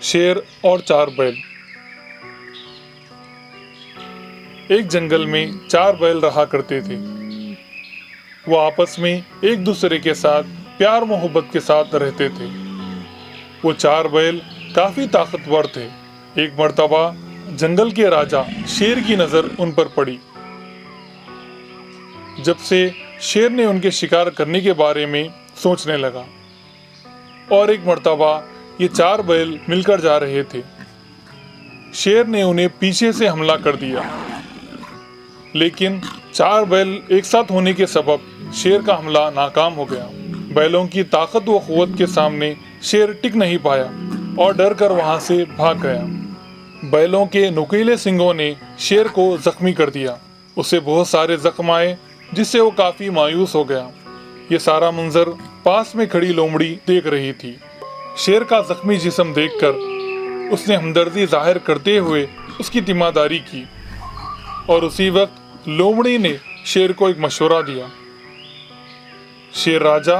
شیر اور 4 بیل۔ ایک جنگل میں 4 بیل رہا کرتے تھے۔ وہ آپس میں ایک دوسرے کے ساتھ پیار محبت کے ساتھ رہتے تھے۔ وہ 4 بیل کافی طاقتور تھے۔ ایک مرتبہ جنگل کے راجا شیر کی نظر ان پر پڑی۔ جب سے شیر نے ان کے شکار کرنے کے بارے میں سوچنے لگا، اور ایک مرتبہ یہ 4 بیل مل کر جا رہے تھے۔ شیر نے انہیں پیچھے سے حملہ کر دیا، لیکن 4 بیل ایک ساتھ ہونے کے سبب شیر کا حملہ ناکام ہو گیا۔ بیلوں کی طاقت و قوت کے سامنے شیر ٹک نہیں پایا اور ڈر کر وہاں سے بھاگ گیا۔ بیلوں کے نوکیلے سنگوں نے شیر کو زخمی کر دیا۔ اسے بہت سارے زخم آئے، جس سے وہ کافی مایوس ہو گیا۔ یہ سارا منظر پاس میں کھڑی لومڑی دیکھ رہی تھی۔ شیر کا زخمی جسم دیکھ کر اس نے ہمدردی ظاہر کرتے ہوئے اس کی تیمارداری کی، اور اسی وقت لومڑی نے شیر کو ایک مشورہ دیا۔ شیر راجا،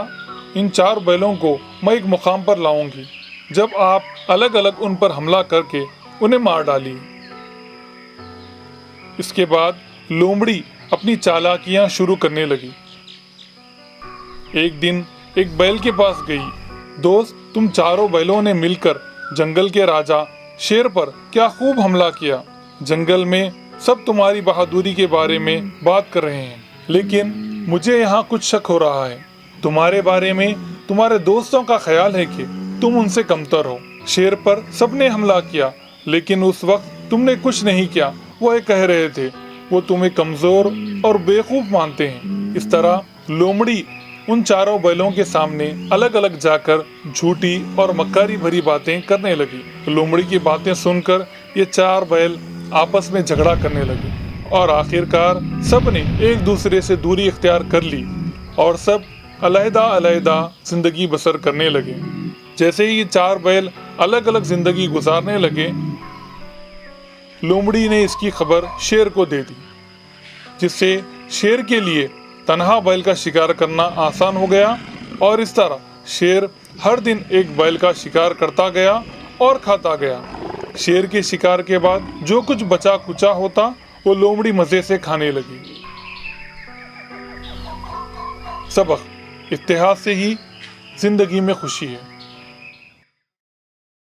ان 4 بیلوں کو میں ایک مقام پر لاؤں گی، جب آپ الگ الگ ان پر حملہ کر کے انہیں مار ڈالیے۔ اس کے بعد لومڑی اپنی چالاکیاں شروع کرنے لگی۔ ایک دن ایک بیل کے پاس گئی۔ دوست، تم 4 بیلوں نے مل کر جنگل کے راجا شیر پر کیا خوب حملہ کیا۔ جنگل میں سب تمہاری بہادری کے بارے میں بات کر رہے ہیں، لیکن مجھے یہاں کچھ شک ہو رہا ہے۔ تمہارے بارے میں تمہارے دوستوں کا خیال ہے کہ تم ان سے کمتر ہو۔ شیر پر سب نے حملہ کیا، لیکن اس وقت تم نے کچھ نہیں کیا۔ وہ یہ کہہ رہے تھے وہ تمہیں کمزور اور بیوقوف مانتے ہیں۔ اس طرح لومڑی ان 4 بیلوں کے سامنے الگ الگ جا کر جھوٹی اور مکاری بھری باتیں کرنے لگی۔ لومڑی کی باتیں سن کر یہ 4 بیل آپس میں جھگڑا کرنے لگے، اور آخرکار سب نے ایک دوسرے سے دوری اختیار کر لی اور سب علیحدہ علیحدہ زندگی بسر کرنے لگے۔ جیسے ہی یہ 4 بیل الگ الگ زندگی گزارنے لگے، لومڑی نے اس کی خبر شیر کو دے دی، جس سے شیر کے لیے تنہا بیل کا شکار کرنا آسان ہو گیا، اور اس طرح شیر ہر دن ایک بیل کا شکار کرتا گیا اور کھاتا گیا۔ شیر کے شکار کے بعد جو کچھ بچا کچا ہوتا وہ لومڑی مزے سے کھانے لگی۔ سبق: اتحاد سے ہی زندگی میں خوشی ہے۔